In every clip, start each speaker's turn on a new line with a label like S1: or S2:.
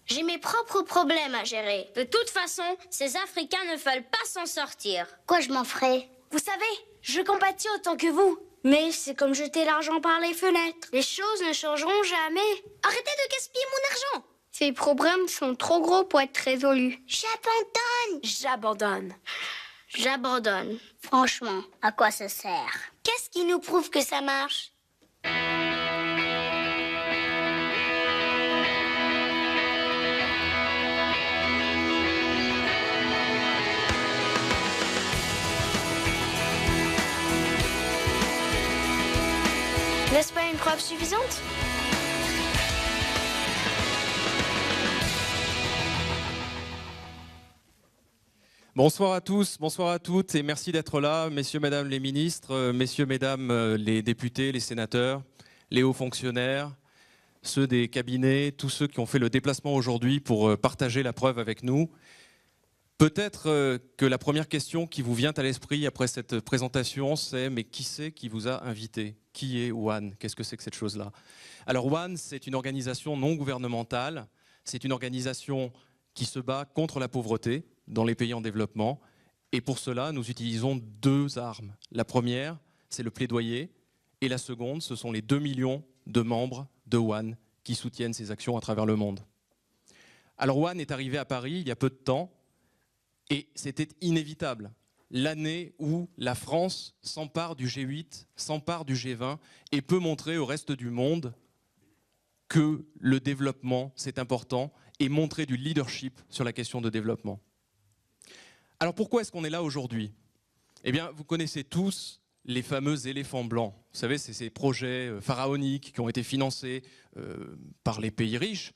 S1: J'ai mes propres problèmes à gérer. De toute façon, ces Africains ne veulent pas s'en sortir.
S2: Quoi, je m'en ferai?
S1: Vous savez, je compatis autant que vous. Mais c'est comme jeter l'argent par les fenêtres. Les choses ne changeront jamais. Arrêtez de gaspiller mon argent.
S2: Ces problèmes sont trop gros pour être résolus.
S1: J'abandonne. J'abandonne.
S2: Franchement, à quoi ça sert?
S1: Qu'est-ce qui nous prouve que ça marche? N'est-ce pas une preuve suffisante?
S3: Bonsoir à tous, bonsoir à toutes et merci d'être là, messieurs, mesdames les ministres, messieurs, mesdames les députés, les sénateurs, les hauts fonctionnaires, ceux des cabinets, tous ceux qui ont fait le déplacement aujourd'hui pour partager la preuve avec nous. Peut-être que la première question qui vous vient à l'esprit après cette présentation, c'est « mais qui c'est qui vous a invité ? Qui est ONE ? Qu'est-ce que c'est que cette chose-là » Alors ONE, c'est une organisation non gouvernementale, c'est une organisation qui se bat contre la pauvreté dans les pays en développement. Et pour cela, nous utilisons deux armes. La première, c'est le plaidoyer. Et la seconde, ce sont les 2 millions de membres de ONE qui soutiennent ces actions à travers le monde. Alors ONE est arrivé à Paris il y a peu de temps. Et c'était inévitable. L'année où la France s'empare du G8, s'empare du G20 et peut montrer au reste du monde que le développement, c'est important et montrer du leadership sur la question de développement. Alors pourquoi est-ce qu'on est là aujourd'hui? Eh bien, vous connaissez tous les fameux éléphants blancs. Vous savez, c'est ces projets pharaoniques qui ont été financés par les pays riches.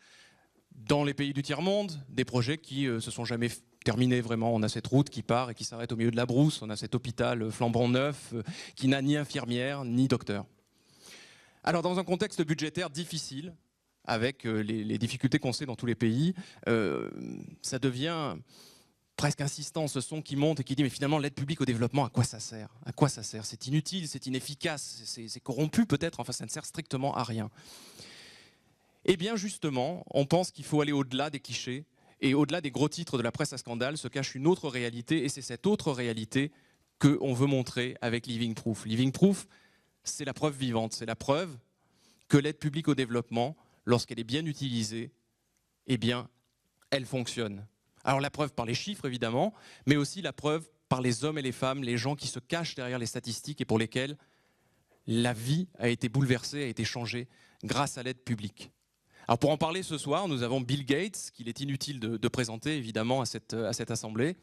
S3: Dans les pays du tiers-monde, des projets qui se sont jamais terminés vraiment. On a cette route qui part et qui s'arrête au milieu de la brousse. On a cet hôpital flambant neuf qui n'a ni infirmière ni docteur. Alors dans un contexte budgétaire difficile, avec les difficultés qu'on sait dans tous les pays, ça devient presque insistant, ce son qui monte et qui dit mais finalement l'aide publique au développement, à quoi ça sert? À quoi ça sert? C'est inutile, c'est inefficace, c'est corrompu peut-être, enfin ça ne sert strictement à rien. Eh bien justement, on pense qu'il faut aller au-delà des clichés et au-delà des gros titres de la presse à scandale se cache une autre réalité et c'est cette autre réalité qu'on veut montrer avec Living Proof. Living Proof, c'est la preuve vivante, c'est la preuve que l'aide publique au développement, lorsqu'elle est bien utilisée, eh bien, elle fonctionne. Alors la preuve par les chiffres évidemment, mais aussi la preuve par les hommes et les femmes, les gens qui se cachent derrière les statistiques et pour lesquels la vie a été bouleversée, a été changée grâce à l'aide publique. Alors pour en parler ce soir, nous avons Bill Gates, qu'il est inutile de présenter évidemment à cette assemblée.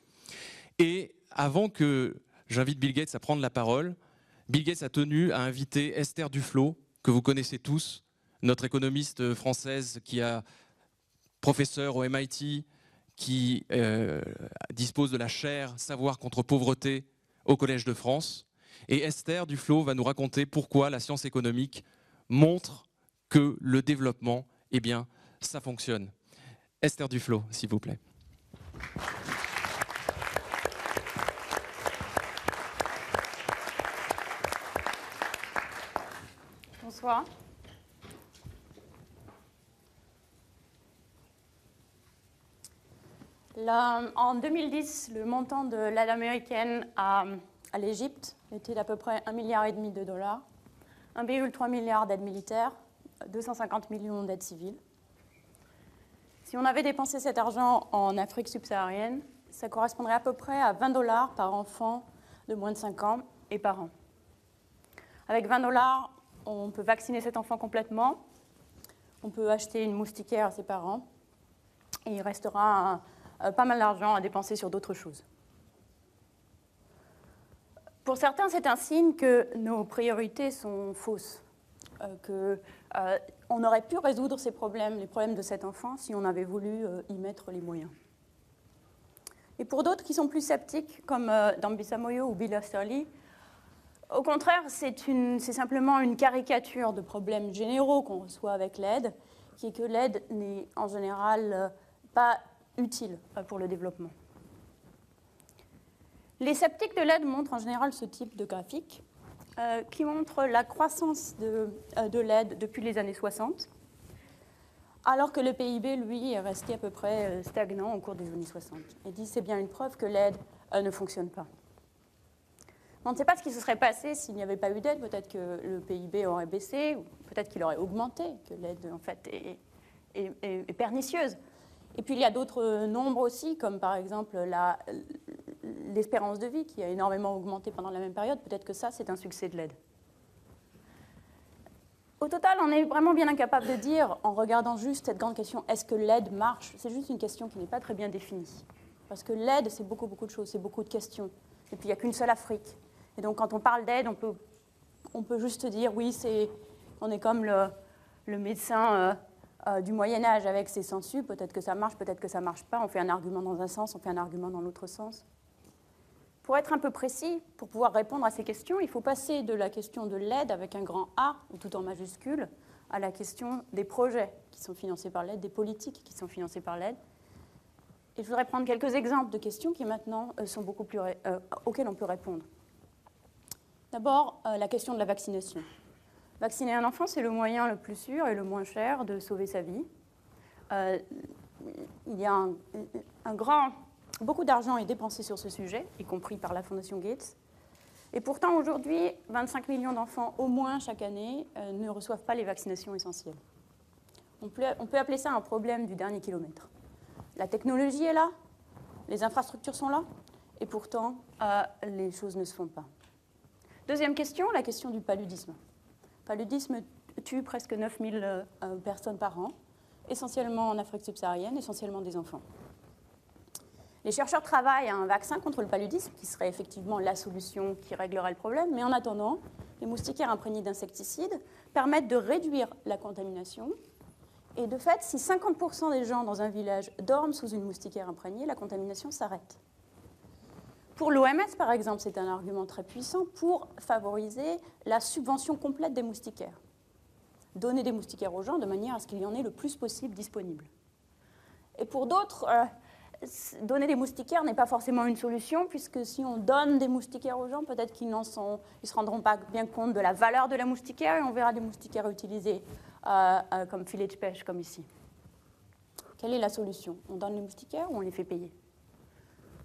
S3: Et avant que j'invite Bill Gates à prendre la parole, Bill Gates a tenu à inviter Esther Duflo, que vous connaissez tous, notre économiste française qui est professeure au MIT, qui dispose de la chaire Savoir contre pauvreté au Collège de France. Et Esther Duflo va nous raconter pourquoi la science économique montre que le développement, eh bien, ça fonctionne. Esther Duflo, s'il vous plaît.
S4: Bonsoir. En 2010, le montant de l'aide américaine à l'Égypte était d'à peu près 1,5 milliard de dollars, 1,3 milliard d'aides militaires, 250 millions d'aides civiles. Si on avait dépensé cet argent en Afrique subsaharienne, ça correspondrait à peu près à 20 dollars par enfant de moins de 5 ans et par an. Avec 20 dollars, on peut vacciner cet enfant complètement, on peut acheter une moustiquaire à ses parents, et il restera pas mal d'argent à dépenser sur d'autres choses. Pour certains, c'est un signe que nos priorités sont fausses, qu'on aurait pu résoudre ces problèmes, les problèmes de cet enfant, si on avait voulu y mettre les moyens. Et pour d'autres qui sont plus sceptiques, comme Dambisa Moyo ou Bill Oesterle, au contraire, c'est simplement une caricature de problèmes généraux qu'on reçoit avec l'aide, qui est que l'aide n'est en général pas utile pour le développement. Les sceptiques de l'aide montrent en général ce type de graphique qui montre la croissance de l'aide depuis les années 60, alors que le PIB, lui, est resté à peu près stagnant au cours des années 60. Et dit c'est bien une preuve que l'aide ne fonctionne pas. On ne sait pas ce qui se serait passé s'il n'y avait pas eu d'aide. Peut-être que le PIB aurait baissé, ou peut-être qu'il aurait augmenté, que l'aide, en fait, est pernicieuse. Et puis, il y a d'autres nombres aussi, comme par exemple l'espérance de vie, qui a énormément augmenté pendant la même période. Peut-être que ça, c'est un succès de l'aide. Au total, on est vraiment bien incapable de dire, en regardant juste cette grande question, est-ce que l'aide marche? C'est juste une question qui n'est pas très bien définie. Parce que l'aide, c'est beaucoup de choses, c'est beaucoup de questions. Et puis, il n'y a qu'une seule Afrique. Et donc, quand on parle d'aide, on peut juste dire, oui, on est comme le médecin du Moyen-Âge avec ses sangsues. Peut-être que ça marche, peut-être que ça ne marche pas. On fait un argument dans un sens, on fait un argument dans l'autre sens. Pour être un peu précis, pour pouvoir répondre à ces questions, il faut passer de la question de l'aide avec un grand A, ou tout en majuscule, à la question des projets qui sont financés par l'aide, des politiques qui sont financées par l'aide. Et je voudrais prendre quelques exemples de questions qui maintenant sont beaucoup plus auxquelles on peut répondre. D'abord, la question de la vaccination. Vacciner un enfant, c'est le moyen le plus sûr et le moins cher de sauver sa vie. Il y a beaucoup d'argent est dépensé sur ce sujet, y compris par la Fondation Gates. Et pourtant, aujourd'hui, 25 millions d'enfants au moins chaque année ne reçoivent pas les vaccinations essentielles. On peut appeler ça un problème du dernier kilomètre. La technologie est là, les infrastructures sont là, et pourtant, les choses ne se font pas. Deuxième question, la question du paludisme. Le paludisme tue presque 9000 personnes par an, essentiellement en Afrique subsaharienne, essentiellement des enfants. Les chercheurs travaillent à un vaccin contre le paludisme, qui serait effectivement la solution qui réglerait le problème, mais en attendant, les moustiquaires imprégnés d'insecticides permettent de réduire la contamination. Et de fait, si 50% des gens dans un village dorment sous une moustiquaire imprégnée, la contamination s'arrête. Pour l'OMS, par exemple, c'est un argument très puissant pour favoriser la subvention complète des moustiquaires. Donner des moustiquaires aux gens de manière à ce qu'il y en ait le plus possible disponible. Et pour d'autres, donner des moustiquaires n'est pas forcément une solution, puisque si on donne des moustiquaires aux gens, peut-être qu'ils ne se rendront pas bien compte de la valeur de la moustiquaire, et on verra des moustiquaires utilisés comme filet de pêche, comme ici. Quelle est la solution? On donne les moustiquaires ou on les fait payer?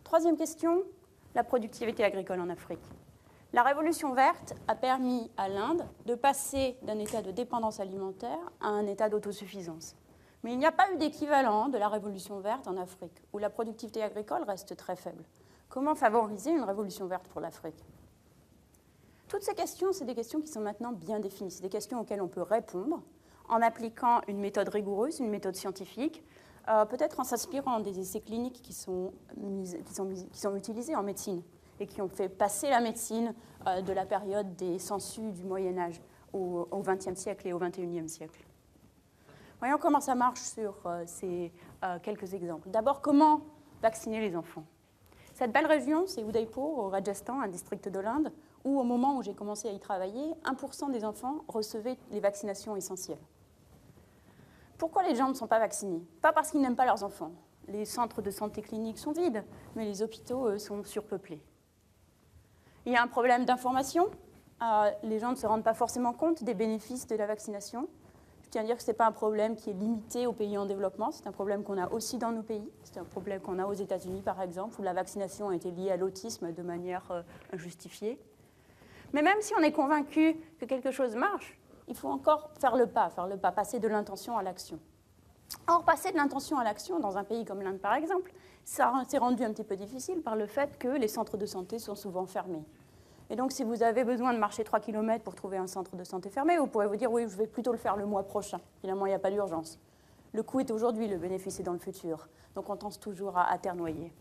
S4: Troisième question, la productivité agricole en Afrique. La révolution verte a permis à l'Inde de passer d'un état de dépendance alimentaire à un état d'autosuffisance. Mais il n'y a pas eu d'équivalent de la révolution verte en Afrique, où la productivité agricole reste très faible. Comment favoriser une révolution verte pour l'Afrique? Toutes ces questions, c'est des questions qui sont maintenant bien définies. C'est des questions auxquelles on peut répondre en appliquant une méthode rigoureuse, une méthode scientifique, peut-être en s'inspirant des essais cliniques qui sont utilisés en médecine et qui ont fait passer la médecine de la période des sangsues du Moyen-Âge au XXe siècle et au XXIe siècle. Voyons comment ça marche sur ces quelques exemples. D'abord, comment vacciner les enfants? Cette belle région, c'est Udaipur, au Rajasthan, un district de l'Inde, où au moment où j'ai commencé à y travailler, 1% des enfants recevaient les vaccinations essentielles. Pourquoi les gens ne sont pas vaccinés? Pas parce qu'ils n'aiment pas leurs enfants. Les centres de santé cliniques sont vides, mais les hôpitaux, eux, sont surpeuplés. Il y a un problème d'information. Les gens ne se rendent pas forcément compte des bénéfices de la vaccination. Je tiens à dire que ce n'est pas un problème qui est limité aux pays en développement. C'est un problème qu'on a aussi dans nos pays. C'est un problème qu'on a aux États-Unis, par exemple, où la vaccination a été liée à l'autisme de manière injustifiée. Mais même si on est convaincu que quelque chose marche, il faut encore faire le pas, passer de l'intention à l'action. Or, passer de l'intention à l'action dans un pays comme l'Inde, par exemple, ça s'est rendu un petit peu difficile par le fait que les centres de santé sont souvent fermés. Et donc, si vous avez besoin de marcher 3 km pour trouver un centre de santé fermé, vous pourrez vous dire, oui, je vais plutôt le faire le mois prochain. Finalement, il n'y a pas d'urgence. Le coût est aujourd'hui, le bénéfice est dans le futur. Donc, on tente toujours à aternoyer.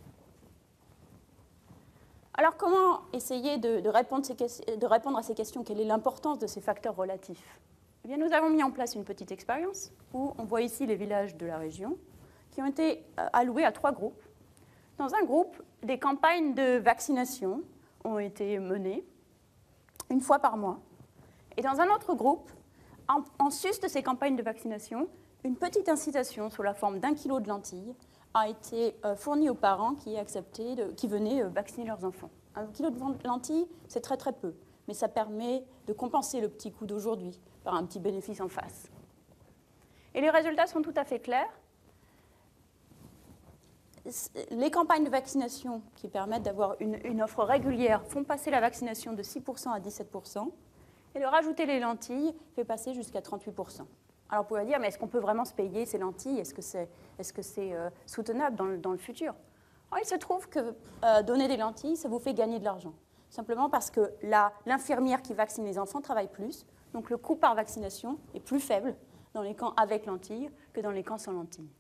S4: Alors, comment essayer de répondre à ces questions? Quelle est l'importance de ces facteurs relatifs? Eh bien, nous avons mis en place une petite expérience où on voit ici les villages de la région qui ont été alloués à 3 groupes. Dans un groupe, des campagnes de vaccination ont été menées une fois par mois. Et dans un autre groupe, en sus de ces campagnes de vaccination, une petite incitation sous la forme d'1 kilo de lentilles a été fournie aux parents qui venaient vacciner leurs enfants. 1 kilo de lentilles, c'est très très peu, mais ça permet de compenser le petit coût d'aujourd'hui par un petit bénéfice en face. Et les résultats sont tout à fait clairs. Les campagnes de vaccination qui permettent d'avoir une offre régulière font passer la vaccination de 6% à 17%. Et de rajouter les lentilles fait passer jusqu'à 38%. Alors, vous pouvez dire, mais est-ce qu'on peut vraiment se payer ces lentilles? Est-ce que c'est soutenable dans le futur? Alors, il se trouve que donner des lentilles, ça vous fait gagner de l'argent. Simplement parce que l'infirmière qui vaccine les enfants travaille plus. Donc, le coût par vaccination est plus faible dans les camps avec lentilles que dans les camps sans lentilles.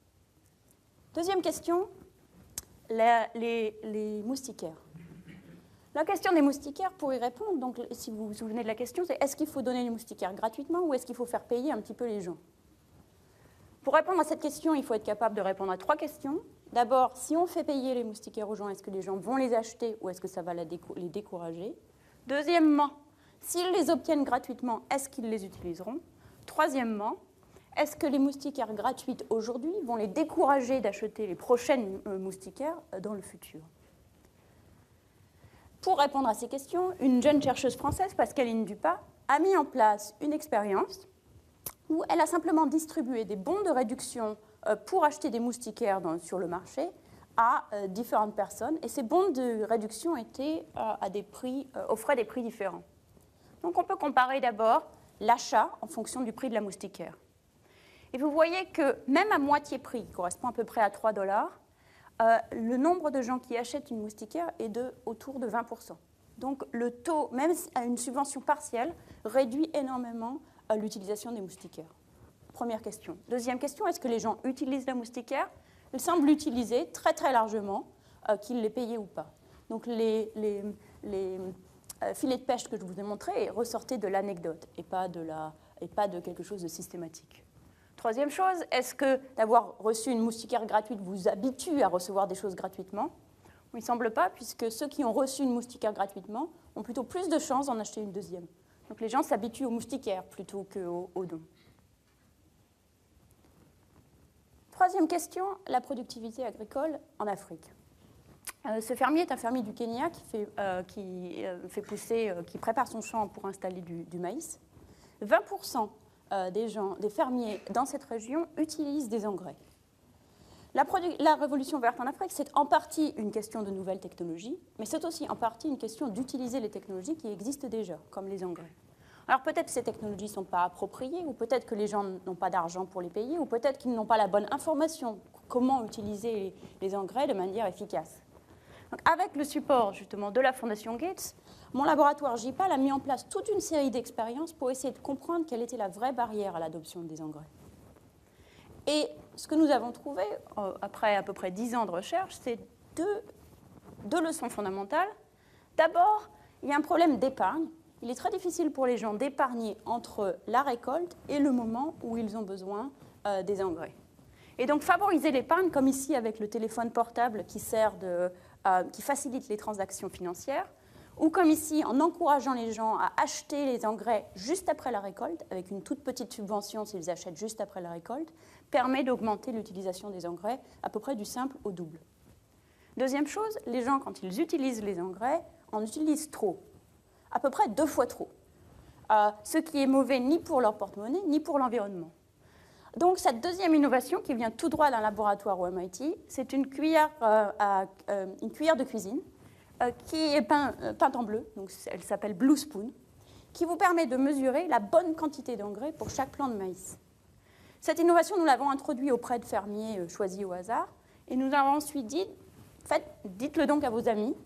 S4: Deuxième question, les moustiquaires. La question des moustiquaires, pour y répondre, donc, si vous vous souvenez de la question, c'est est-ce qu'il faut donner les moustiquaires gratuitement ou est-ce qu'il faut faire payer un petit peu les gens? Pour répondre à cette question, il faut être capable de répondre à 3 questions. D'abord, si on fait payer les moustiquaires aux gens, est-ce que les gens vont les acheter ou est-ce que ça va les décourager? Deuxièmement, s'ils les obtiennent gratuitement, est-ce qu'ils les utiliseront? Troisièmement, est-ce que les moustiquaires gratuites aujourd'hui vont les décourager d'acheter les prochaines moustiquaires dans le futur? Pour répondre à ces questions, une jeune chercheuse française, Pascaline Dupas, a mis en place une expérience où elle a simplement distribué des bons de réduction pour acheter des moustiquaires sur le marché à différentes personnes. Et ces bons de réduction étaient offraient des prix différents. Donc on peut comparer d'abord l'achat en fonction du prix de la moustiquaire. Et vous voyez que même à moitié prix, qui correspond à peu près à 3 $, le nombre de gens qui achètent une moustiquaire est autour de 20%. Donc le taux, même à une subvention partielle, réduit énormément l'utilisation des moustiquaires. Première question. Deuxième question, est-ce que les gens utilisent la moustiquaire? Ils semblent l'utiliser très très largement, qu'ils les payaient ou pas. Donc les filets de pêche que je vous ai montrés ressortaient de l'anecdote et pas de quelque chose de systématique. Troisième chose, est-ce que d'avoir reçu une moustiquaire gratuite vous habitue à recevoir des choses gratuitement? Il ne semble pas, puisque ceux qui ont reçu une moustiquaire gratuitement ont plutôt plus de chances d'en acheter une deuxième. Donc les gens s'habituent aux moustiquaires plutôt qu'aux dons. Troisième question, la productivité agricole en Afrique. Ce fermier est un fermier du Kenya qui prépare son champ pour installer du maïs. 20% des fermiers dans cette région utilisent des engrais. La révolution verte en Afrique, c'est en partie une question de nouvelles technologies, mais c'est aussi en partie une question d'utiliser les technologies qui existent déjà, comme les engrais. Alors peut-être que ces technologies ne sont pas appropriées, ou peut-être que les gens n'ont pas d'argent pour les payer, ou peut-être qu'ils n'ont pas la bonne information comment utiliser les engrais de manière efficace. Donc, avec le support justement de la Fondation Gates, mon laboratoire JPAL a mis en place toute une série d'expériences pour essayer de comprendre quelle était la vraie barrière à l'adoption des engrais. Et ce que nous avons trouvé, après à peu près 10 ans de recherche, c'est deux leçons fondamentales. D'abord, il y a un problème d'épargne. Il est très difficile pour les gens d'épargner entre la récolte et le moment où ils ont besoin des engrais. Et donc favoriser l'épargne, comme ici avec le téléphone portable qui facilite les transactions financières, ou comme ici en encourageant les gens à acheter les engrais juste après la récolte, avec une toute petite subvention s'ils achètent juste après la récolte, permet d'augmenter l'utilisation des engrais à peu près du simple au double. Deuxième chose, les gens, quand ils utilisent les engrais, en utilisent trop, à peu près 2 fois trop, ce qui est mauvais ni pour leur porte-monnaie, ni pour l'environnement. Donc cette deuxième innovation, qui vient tout droit d'un laboratoire au MIT, c'est une cuillère de cuisine qui est peinte en bleu, donc elle s'appelle Blue Spoon, qui vous permet de mesurer la bonne quantité d'engrais pour chaque plant de maïs. Cette innovation, nous l'avons introduite auprès de fermiers choisis au hasard, et nous avons ensuite dit, dites-le donc à vos amis,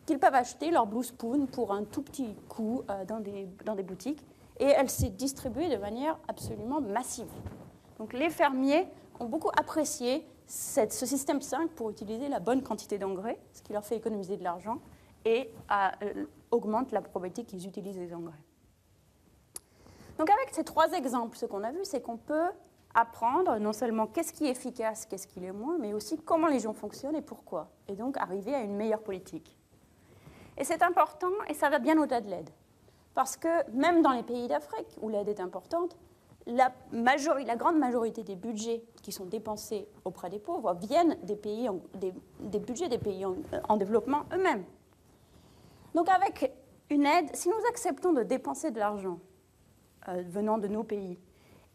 S4: qu'ils peuvent acheter leur Blue Spoon pour un tout petit coût dans des boutiques, et elle s'est distribuée de manière absolument massive. Donc les fermiers ont beaucoup apprécié ce système 5 pour utiliser la bonne quantité d'engrais, ce qui leur fait économiser de l'argent et augmente la probabilité qu'ils utilisent les engrais. Donc avec ces 3 exemples, ce qu'on a vu, c'est qu'on peut apprendre non seulement qu'est-ce qui est efficace, qu'est-ce qui l'est moins, mais aussi comment les gens fonctionnent et pourquoi, et donc arriver à une meilleure politique. Et c'est important, et ça va bien au-delà de l'aide, parce que même dans les pays d'Afrique, où l'aide est importante, la grande majorité des budgets qui sont dépensés auprès des pauvres viennent des budgets des pays en développement eux-mêmes. Donc avec une aide, si nous acceptons de dépenser de l'argent venant de nos pays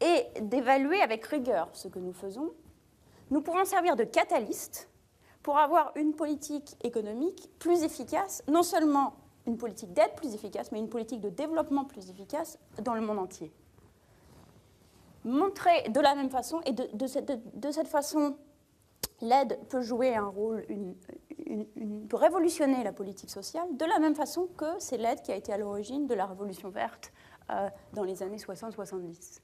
S4: et d'évaluer avec rigueur ce que nous faisons, nous pourrons servir de catalyste pour avoir une politique économique plus efficace, non seulement une politique d'aide plus efficace, mais une politique de développement plus efficace dans le monde entier. Montrer de la même façon, et de cette façon, l'aide peut jouer un rôle, peut révolutionner la politique sociale, de la même façon que c'est l'aide qui a été à l'origine de la Révolution verte dans les années 60-70.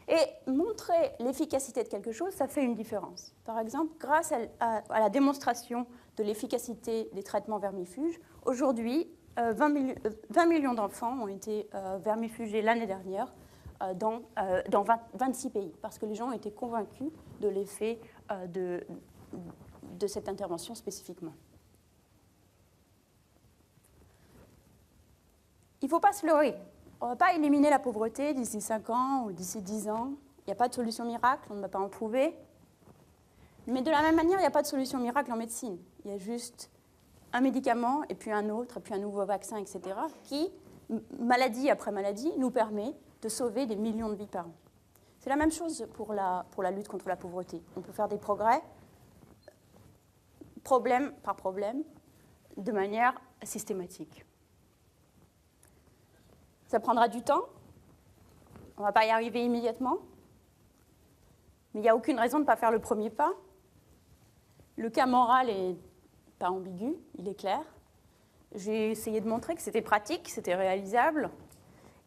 S4: Et montrer l'efficacité de quelque chose, ça fait une différence. Par exemple, grâce à la démonstration de l'efficacité des traitements vermifuges, aujourd'hui, 20 millions d'enfants ont été vermifugés l'année dernière dans 26 pays, parce que les gens ont été convaincus de l'effet de cette intervention spécifiquement. Il ne faut pas se leurrer. On ne va pas éliminer la pauvreté d'ici 5 ans ou d'ici 10 ans. Il n'y a pas de solution miracle, on ne va pas en trouver. Mais de la même manière, il n'y a pas de solution miracle en médecine. Il y a juste un médicament, et puis un autre, et puis un nouveau vaccin, etc., qui, maladie après maladie, nous permet de sauver des millions de vies par an. C'est la même chose pour la lutte contre la pauvreté. On peut faire des progrès, problème par problème, de manière systématique. Ça prendra du temps, on ne va pas y arriver immédiatement, mais il n'y a aucune raison de ne pas faire le premier pas. Le cas moral n'est pas ambigu, il est clair. J'ai essayé de montrer que c'était pratique, c'était réalisable,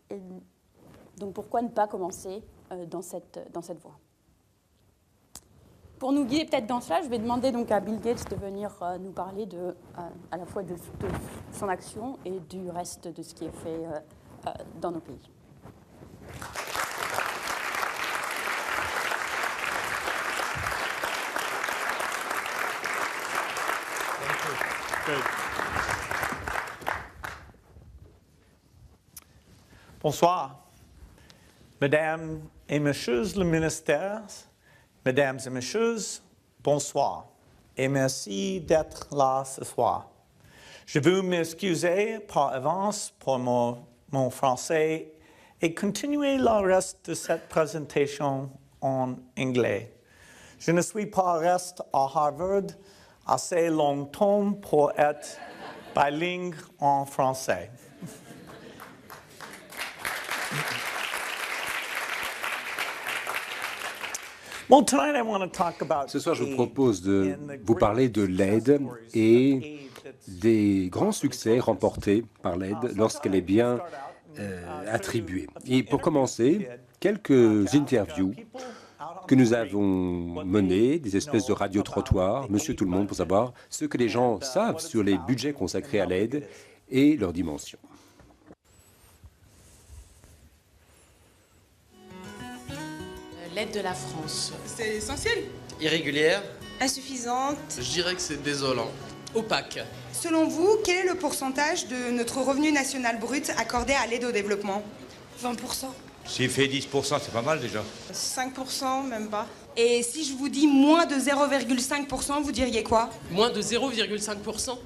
S4: et donc pourquoi ne pas commencer dans cette voie. Pour nous guider peut-être dans cela, je vais demander donc à Bill Gates de venir nous parler à la fois de son action et du reste de ce qui est fait dans nos pays.
S5: Bonsoir, Mesdames et Messieurs les ministères, Mesdames et Messieurs, bonsoir et merci d'être là ce soir. Je veux m'excuser par avance pour mon français et continuer le reste de cette présentation en anglais. Je ne suis pas resté à Harvard assez longtemps pour être bilingue en français.
S6: Ce soir, je vous propose de vous parler de l'aide et des grands succès remportés par l'aide lorsqu'elle est bien attribuée. Et pour commencer, quelques interviews que nous avons menées, des espèces de radio-trottoirs, Monsieur Tout-le-Monde, pour savoir ce que les gens savent sur les budgets consacrés à l'aide et leurs dimensions.
S7: L'aide de la France.
S8: C'est essentiel.
S9: Irrégulière.
S8: Insuffisante.
S9: Je dirais que c'est désolant.
S7: Opaque.
S8: Selon vous, quel est le pourcentage de notre revenu national brut accordé à l'aide au développement? 20%.
S10: S'il fait 10%, c'est pas mal déjà.
S8: 5%, même pas. Et si je vous dis moins de 0,5%, vous diriez quoi?
S7: Moins de 0,5%.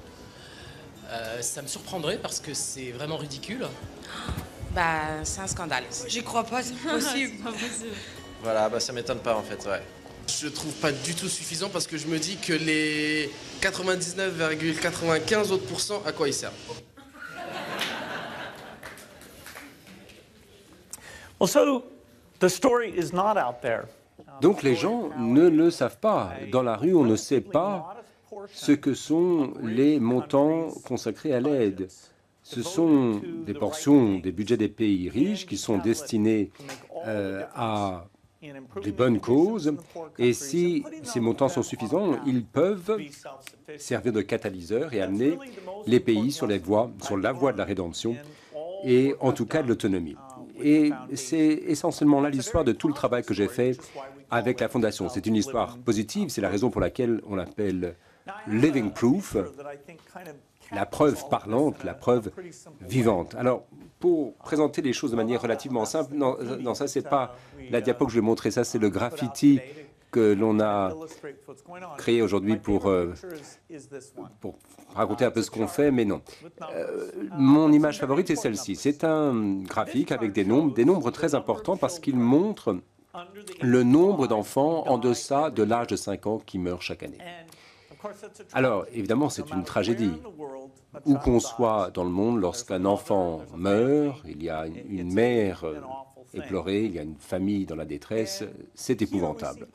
S7: Ça me surprendrait parce que c'est vraiment ridicule.
S8: Bah, c'est un scandale. J'y crois pas, c'est possible.
S7: C'est pas possible.
S9: Voilà, bah ça m'étonne pas en fait, ouais.
S11: Je trouve pas du tout suffisant parce que je me dis que les 99,95 autres %, à quoi ils servent?
S6: Donc les gens ne le savent pas. Dans la rue, on ne sait pas ce que sont les montants consacrés à l'aide. Ce sont des portions des budgets des pays riches qui sont destinés à des bonnes causes, et si ces montants sont suffisants, ils peuvent servir de catalyseur et amener les pays sur la voie de la rédemption et en tout cas de l'autonomie. Et c'est essentiellement là l'histoire de tout le travail que j'ai fait avec la Fondation. C'est une histoire positive, c'est la raison pour laquelle on l'appelle Living Proof, la preuve parlante, la preuve vivante. Alors, pour présenter les choses de manière relativement simple, non ça, c'est pas la diapo que je vais montrer, ça, c'est le graffiti que l'on a créé aujourd'hui pour raconter un peu ce qu'on fait, mais non. Mon image favorite est celle-ci. C'est un graphique avec des nombres très importants parce qu'il montre le nombre d'enfants en deçà de l'âge de 5 ans qui meurent chaque année. Alors, évidemment, c'est une tragédie. Où qu'on soit dans le monde, lorsqu'un enfant meurt, il y a une mère éplorée, il y a une famille dans la détresse, c'est épouvantable.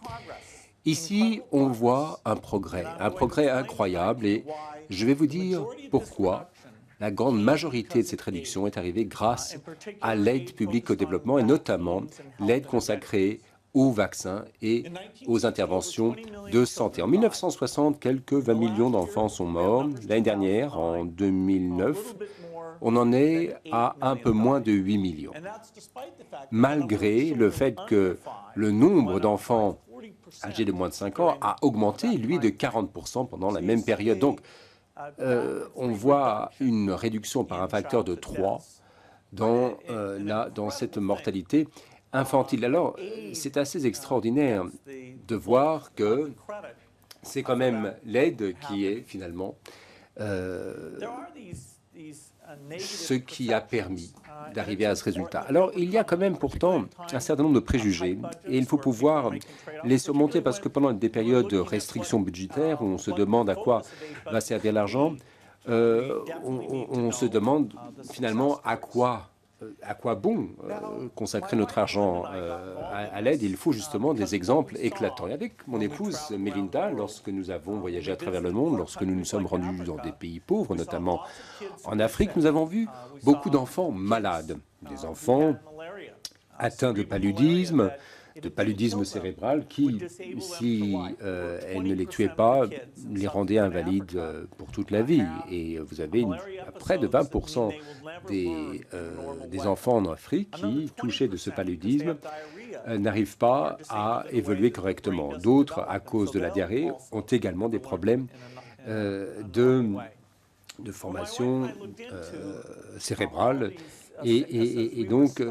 S6: Ici, on voit un progrès incroyable, et je vais vous dire pourquoi la grande majorité de cette réduction est arrivée grâce à l'aide publique au développement, et notamment l'aide consacrée aux vaccins et aux interventions de santé. En 1960, quelques 20 millions d'enfants sont morts. L'année dernière, en 2009, on en est à un peu moins de 8 millions. Malgré le fait que le nombre d'enfants âgés de moins de 5 ans a augmenté, lui, de 40% pendant la même période. Donc, on voit une réduction par un facteur de 3 dans cette mortalité infantile. Alors, c'est assez extraordinaire de voir que c'est quand même l'aide qui est finalement ce qui a permis d'arriver à ce résultat. Alors, il y a quand même pourtant un certain nombre de préjugés et il faut pouvoir les surmonter parce que pendant des périodes de restrictions budgétaires où on se demande à quoi va servir l'argent, on se demande finalement à quoi bon consacrer notre argent à l'aide. Il faut justement des exemples éclatants. Et avec mon épouse Melinda, lorsque nous avons voyagé à travers le monde, lorsque nous nous sommes rendus dans des pays pauvres, notamment en Afrique, nous avons vu beaucoup d'enfants malades, des enfants atteints de paludisme cérébral qui, si elle ne les tuait pas, les rendait invalides pour toute la vie. Et vous avez près de 20% des enfants en Afrique qui, touchés de ce paludisme, n'arrivent pas à évoluer correctement. D'autres, à cause de la diarrhée, ont également des problèmes de formation cérébrale et donc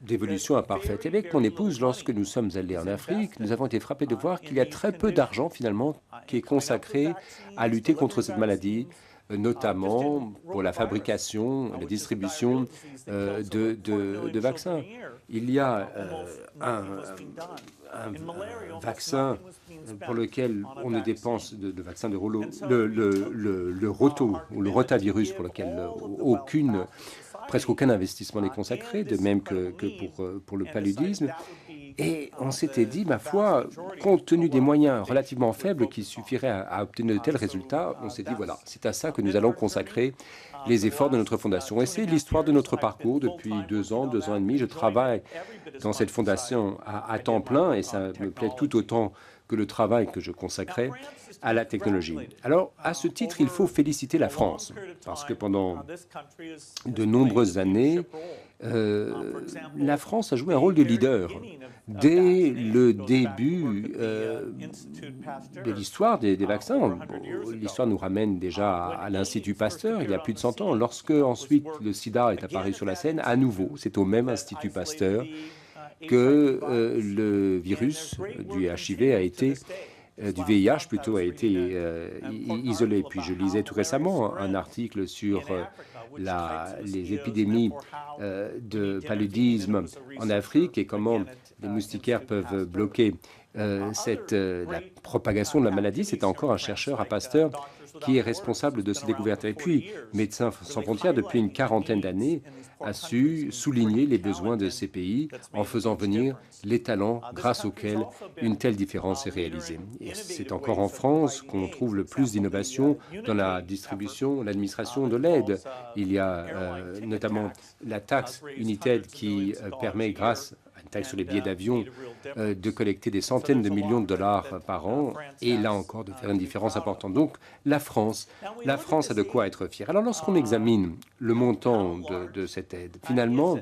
S6: d'évolution imparfaite. Et avec mon épouse, lorsque nous sommes allés en Afrique, nous avons été frappés de voir qu'il y a très peu d'argent finalement qui est consacré à lutter contre cette maladie, notamment pour la fabrication, la distribution de vaccins. Il y a un vaccin pour lequel on ne dépense de vaccin de le rotavirus, pour lequel presque aucun investissement n'est consacré, de même que pour le paludisme. Et on s'était dit, ma foi, compte tenu des moyens relativement faibles qui suffiraient à obtenir de tels résultats, on s'est dit, voilà, c'est à ça que nous allons consacrer les efforts de notre fondation. Et c'est l'histoire de notre parcours. Depuis 2 ans et demi, je travaille dans cette fondation à temps plein, et ça me plaît tout autant que le travail que je consacrais à la technologie. Alors, à ce titre, il faut féliciter la France, parce que pendant de nombreuses années, la France a joué un rôle de leader. Dès le début de l'histoire des vaccins, l'histoire nous ramène déjà à l'Institut Pasteur, il y a plus de 100 ans. Lorsque ensuite le sida est apparu sur la scène, à nouveau, c'est au même Institut Pasteur que le virus du HIV a été du VIH plutôt a été isolé. Puis je lisais tout récemment un article sur les épidémies de paludisme en Afrique et comment les moustiquaires peuvent bloquer la propagation de la maladie. C'était encore un chercheur à Pasteur qui est responsable de ces découvertes. Et puis, Médecins sans frontières, depuis une quarantaine d'années, a su souligner les besoins de ces pays en faisant venir les talents grâce auxquels une telle différence est réalisée. Et c'est encore en France qu'on trouve le plus d'innovation dans la distribution, l'administration de l'aide. Il y a notamment la taxe United qui permet, grâce à une taxe sur les billets d'avion, de collecter des centaines de millions de dollars par an et là encore de faire une différence importante. Donc la France a de quoi être fière. Alors lorsqu'on examine le montant de cette aide, finalement,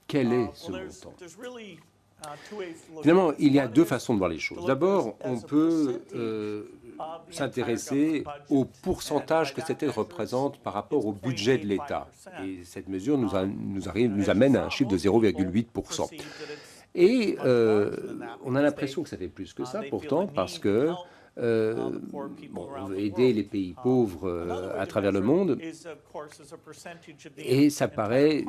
S6: quel est ce montant? Finalement, il y a 2 façons de voir les choses. D'abord, on peut s'intéresser au pourcentage que cette aide représente par rapport au budget de l'État. Et cette mesure nous amène à un chiffre de 0,8%. Et on a l'impression que ça fait plus que ça, pourtant, parce que on veut aider les pays pauvres à travers le monde, et ça paraît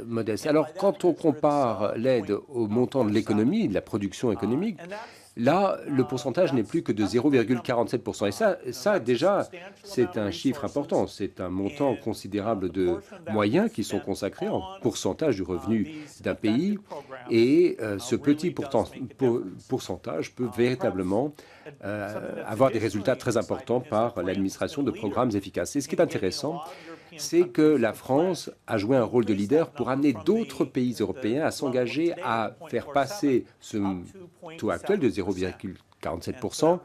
S6: modeste. Alors, quand on compare l'aide au montant de l'économie, de la production économique, là, le pourcentage n'est plus que de 0,47%. Et ça, déjà, c'est un chiffre important. C'est un montant considérable de moyens qui sont consacrés en pourcentage du revenu d'un pays. Et ce petit pourcentage peut véritablement avoir des résultats très importants par l'administration de programmes efficaces. Et ce qui est intéressant, c'est que la France a joué un rôle de leader pour amener d'autres pays européens à s'engager à faire passer ce taux actuel de 0,47%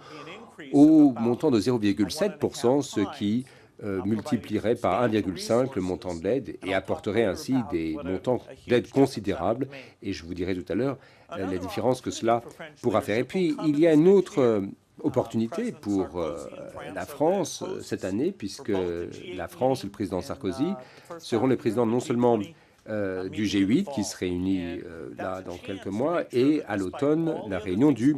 S6: au montant de 0,7%, ce qui multiplierait par 1,5 le montant de l'aide et apporterait ainsi des montants d'aide considérables. Et je vous dirai tout à l'heure la différence que cela pourra faire. Et puis, il y a une autre opportunité pour la France cette année, puisque la France et le président Sarkozy seront les présidents non seulement du G8 qui se réunit là dans quelques mois, et à l'automne la réunion du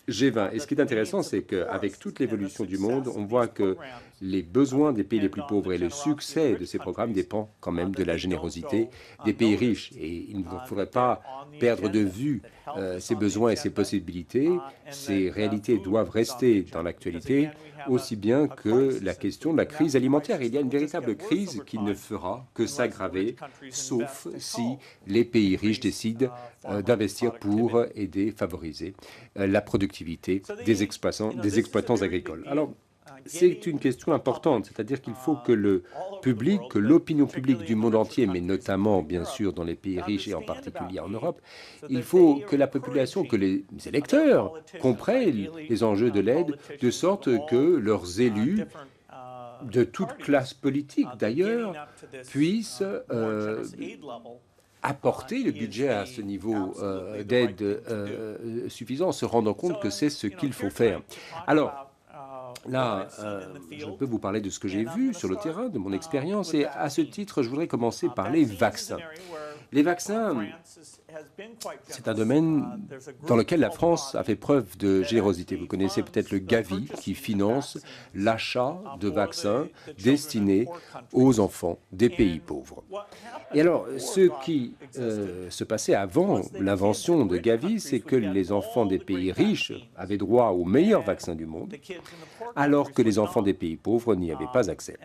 S6: G20. Et ce qui est intéressant, c'est qu'avec toute l'évolution du monde, on voit que les besoins des pays les plus pauvres et le succès de ces programmes dépend quand même de la générosité des pays riches. Et il ne faudrait pas perdre de vue ces besoins et ces possibilités. Ces réalités doivent rester dans l'actualité, aussi bien que la question de la crise alimentaire. Il y a une véritable crise qui ne fera que s'aggraver, sauf si les pays riches décident d'investir pour aider, favoriser la productivité des exploitants agricoles. Alors, c'est une question importante, c'est-à-dire qu'il faut que le public, que l'opinion publique du monde entier, mais notamment, bien sûr, dans les pays riches et en particulier en Europe, il faut que la population, que les électeurs comprennent les enjeux de l'aide, de sorte que leurs élus, de toute classe politique d'ailleurs, puissent apporter le budget à ce niveau d'aide suffisant, se rendant compte que c'est ce qu'il faut faire. Alors, là, je peux vous parler de ce que j'ai vu sur le terrain, de mon expérience, et à ce titre, je voudrais commencer par les vaccins. Les vaccins, c'est un domaine dans lequel la France a fait preuve de générosité. Vous connaissez peut-être le Gavi qui finance l'achat de vaccins destinés aux enfants des pays pauvres. Et alors, ce qui se passait avant l'invention de Gavi, c'est que les enfants des pays riches avaient droit aux meilleurs vaccins du monde, alors que les enfants des pays pauvres n'y avaient pas accès.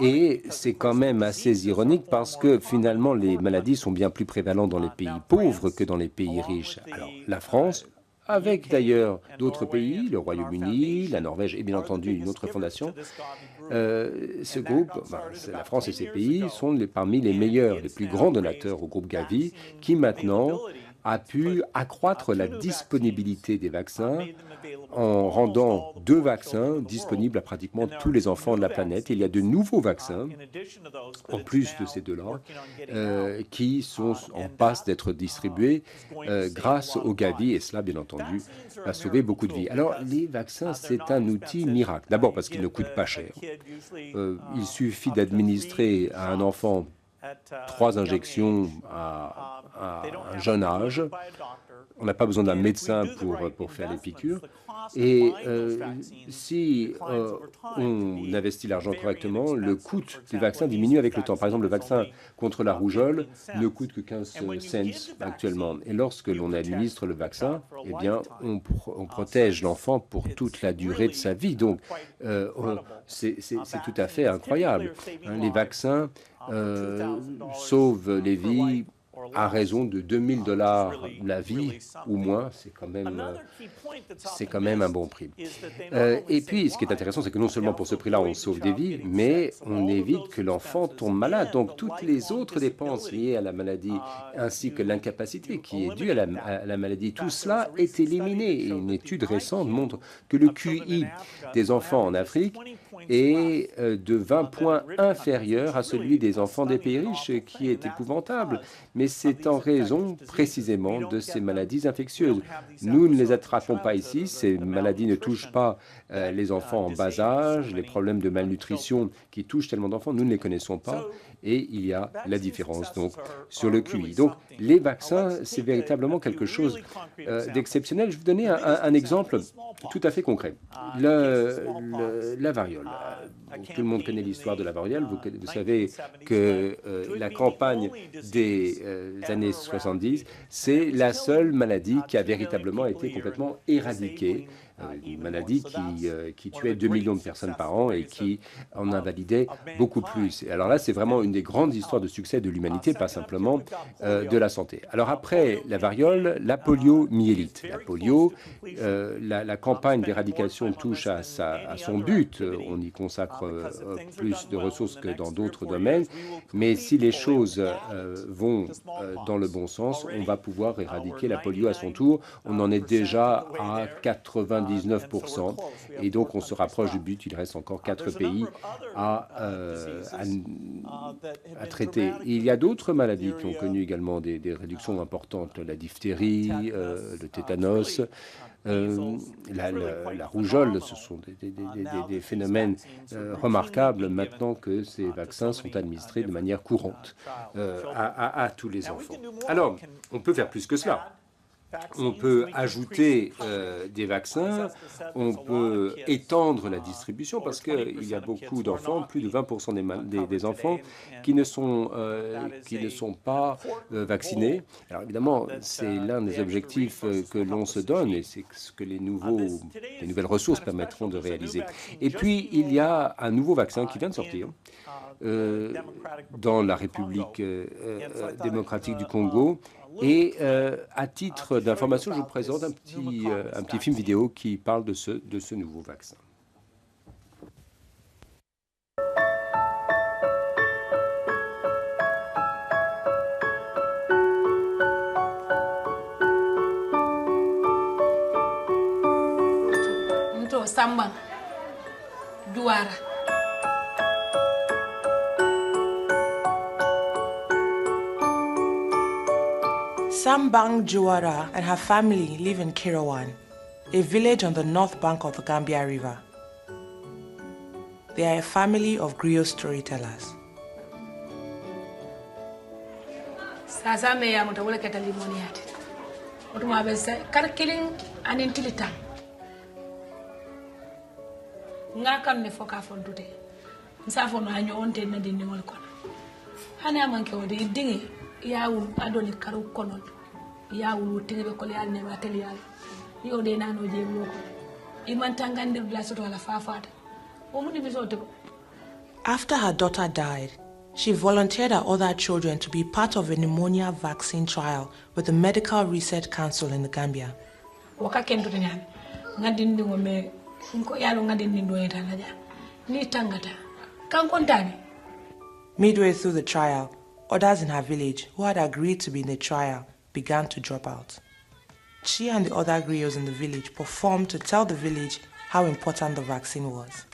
S6: Et c'est quand même assez ironique parce que finalement les maladies sont bien plus prévalentes dans les pays pauvres que dans les pays riches. Alors la France, avec d'ailleurs d'autres pays, le Royaume-Uni, la Norvège et bien entendu une autre fondation, ce groupe, la France et ces pays sont parmi les meilleurs, les plus grands donateurs au groupe Gavi, qui maintenant a pu accroître la disponibilité des vaccins en rendant 2 vaccins disponibles à pratiquement tous les enfants de la planète. Il y a de nouveaux vaccins, en plus de ces 2-là, qui sont en passe d'être distribués grâce au Gavi, et cela, bien entendu, a sauvé beaucoup de vies. Alors, les vaccins, c'est un outil miracle. D'abord parce qu'ils ne coûtent pas cher. Il suffit d'administrer à un enfant 3 injections à un jeune âge. On n'a pas besoin d'un médecin pour faire les piqûres. Et si on investit l'argent correctement, le coût des vaccins diminue avec le temps. Par exemple, le vaccin contre la rougeole ne coûte que 15 cents actuellement. Et lorsque l'on administre le vaccin, eh bien, on protège l'enfant pour toute la durée de sa vie. Donc, c'est tout à fait incroyable. Les vaccins sauvent les vies à raison de $2000 la vie ou moins, c'est quand même un bon prix. Et puis, ce qui est intéressant, c'est que non seulement pour ce prix-là, on sauve des vies, mais on évite que l'enfant tombe malade. Donc, toutes les autres dépenses liées à la maladie, ainsi que l'incapacité qui est due à la maladie, tout cela est éliminé. Et une étude récente montre que le QI des enfants en Afrique est de 20 points inférieur à celui des enfants des pays riches, qui est épouvantable. Mais c'est en raison précisément de ces maladies infectieuses. Nous ne les attrapons pas ici, ces maladies ne touchent pas les enfants en bas âge, les problèmes de malnutrition qui touchent tellement d'enfants, nous ne les connaissons pas, et il y a la différence donc sur le QI. Donc Les vaccins, c'est véritablement quelque chose d'exceptionnel. Je vais vous donner un exemple tout à fait concret. La variole. Tout le monde connaît l'histoire de la variole. Vous savez que la campagne des années 70, c'est la seule maladie qui a véritablement été complètement éradiquée. Une maladie qui tuait 2 millions de personnes par an et qui en invalidait beaucoup plus. Et alors là, c'est vraiment une des grandes histoires de succès de l'humanité, pas simplement de la santé. Alors après la variole, la poliomyélite. La polio, la campagne d'éradication touche à son but. On y consacre plus de ressources que dans d'autres domaines. Mais si les choses vont dans le bon sens, on va pouvoir éradiquer la polio à son tour. On en est déjà à 99%. Et donc, on se rapproche du but. Il reste encore 4 pays à traiter. Et il y a d'autres maladies qui ont connu également des réductions importantes. La diphtérie, le tétanos, la rougeole. Ce sont des phénomènes remarquables maintenant que ces vaccins sont administrés de manière courante à tous les enfants. Alors, on peut faire plus que cela. On peut ajouter des vaccins, on peut étendre la distribution parce qu'il y a beaucoup d'enfants, plus de 20% des enfants qui ne sont pas vaccinés. Alors évidemment, c'est l'un des objectifs que l'on se donne et c'est ce que les nouvelles ressources permettront de réaliser. Et puis, il y a un nouveau vaccin qui vient de sortir dans la République démocratique du Congo. Et à titre d'information, je vous présente un petit film vidéo qui parle de ce nouveau vaccin.
S12: Samba Douara.
S13: Sambang Juara and her family live in Kirawan, a village on the north bank of the Gambia River. They are a family of griot storytellers.
S12: Sasa me ya mutawala kata limoniati. Utuma bese karkiling anintilitam. Ngakam ne foka fondute. Nsafo no anyo onte na dinni wal kono. Hana manke wodi dingi yaawul adoni karu konon. Yaawul tinga be ko yal ne batel yal. Yo de nano jeblo ko. Iman tangande blasoto wala fafata. O mudi bisoto.
S13: After her daughter died, she volunteered her other children to be part of a pneumonia vaccine trial with the Medical Research Council in the Gambia.
S12: Wakakendo nyame. Ngadindi ngome nko yalo ngadindi ndo etanaja. Ni tangata. Kankontani.
S13: Midway through the trial, others in her village who had agreed to be in the trial began to drop out. She and the other griots in the village performed to tell the village how important the vaccine was.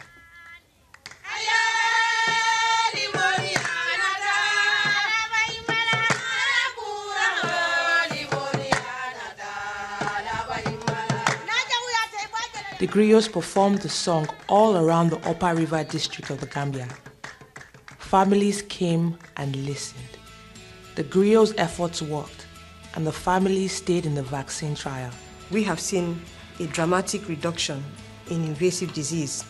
S13: The griots performed the song all around the Upper River district of the Gambia. Families came and listened. The griots' efforts worked, and the families stayed in the vaccine trial.
S14: We have seen a dramatic reduction in invasive disease,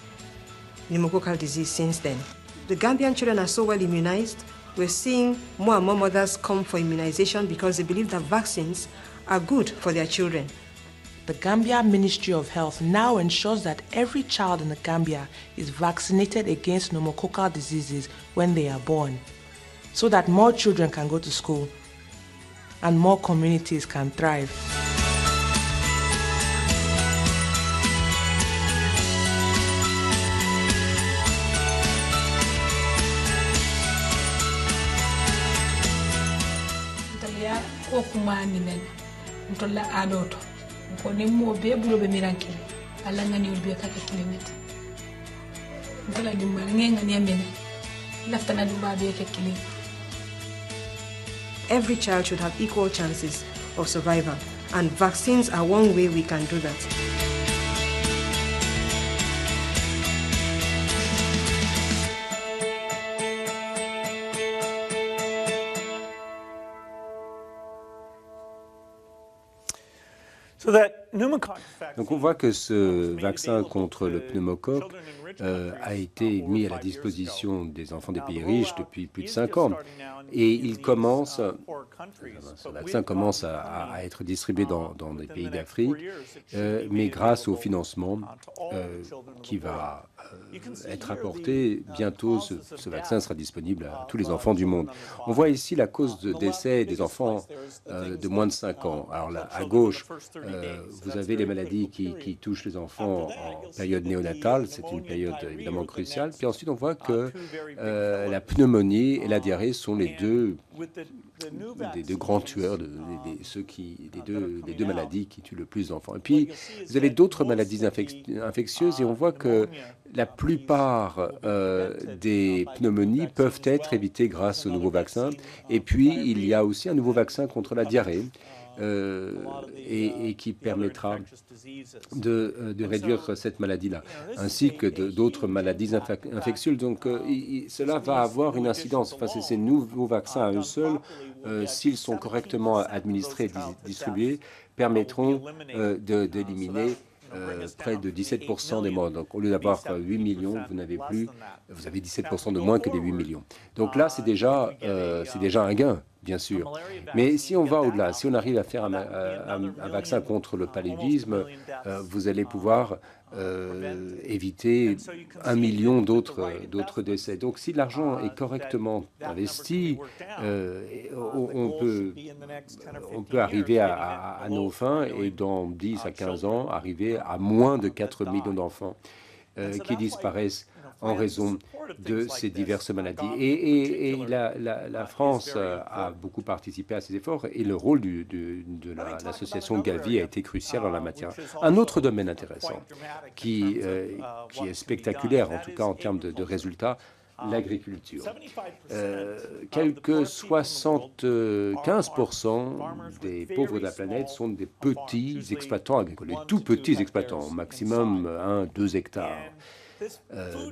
S14: pneumococcal disease, since then. The Gambian children are so well immunized. We're seeing more and more mothers come for immunization because they believe that vaccines are good for their children.
S13: The Gambia Ministry of Health now ensures that every child in the Gambia is vaccinated against pneumococcal diseases when they are born, so that more children can go to school and more communities can thrive.
S12: Kone mo be bulo be mirankile ala ngani ulbe ka kilometer ndala dimba ngani amena laftana dumba be ka kilometer.
S14: Every child should have equal chances of survival, and vaccines are one way we can do that.
S6: Donc on voit que ce vaccin contre le pneumocoque a été mis à la disposition des enfants des pays riches depuis plus de 5 ans. Et ce vaccin commence à être distribué dans des pays d'Afrique, mais grâce au financement qui va être apporté, bientôt ce vaccin sera disponible à tous les enfants du monde. On voit ici la cause de décès des enfants de moins de 5 ans. Alors là, à gauche, vous avez les maladies qui touchent les enfants en période néonatale, c'est une période évidemment cruciale. Puis ensuite, on voit que la pneumonie et la diarrhée sont les deux grands tueurs, les deux maladies qui tuent le plus d'enfants. Et puis, vous avez d'autres maladies infectieuses et on voit que la plupart des pneumonies peuvent être évitées grâce au nouveau vaccin. Et puis, il y a aussi un nouveau vaccin contre la diarrhée et qui permettra de réduire cette maladie-là, ainsi que d'autres maladies infectieuses. Donc, cela va avoir une incidence. Enfin, ces nouveaux vaccins à eux seuls, s'ils sont correctement administrés et distribués, permettront d'éliminer près de 17% des morts. Donc, au lieu d'avoir 8 millions, vous avez 17% de moins que les 8 millions. Donc là, c'est déjà un gain, bien sûr. Mais si on va au-delà, si on arrive à faire un vaccin contre le paludisme, vous allez pouvoir éviter 1 million d'autres décès. Donc, si l'argent est correctement investi, on peut arriver à nos fins et dans 10 à 15 ans, arriver à moins de 4 millions d'enfants qui disparaissent en raison de ces diverses maladies. Et la France a beaucoup participé à ces efforts et le rôle de l'association Gavi a été crucial en la matière. Un autre domaine intéressant qui est spectaculaire, en tout cas en termes de résultats, l'agriculture. Quelques 75% des pauvres de la planète sont des petits exploitants agricoles, des tout petits exploitants, au maximum 1-2 hectares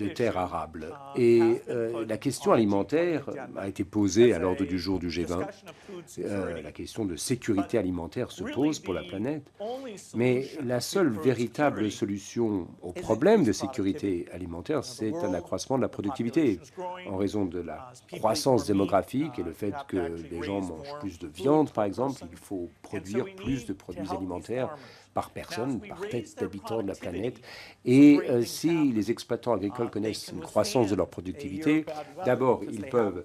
S6: de terres arables. Et la question alimentaire a été posée à l'ordre du jour du G20. La question de sécurité alimentaire se pose pour la planète, mais la seule véritable solution au problème de sécurité alimentaire, c'est un accroissement de la productivité. En raison de la croissance démographique et le fait que les gens mangent plus de viande, par exemple, il faut produire plus de produits alimentaires par personne, par tête d'habitants de la planète. Et si les exploitants agricoles connaissent une croissance de leur productivité, d'abord, ils peuvent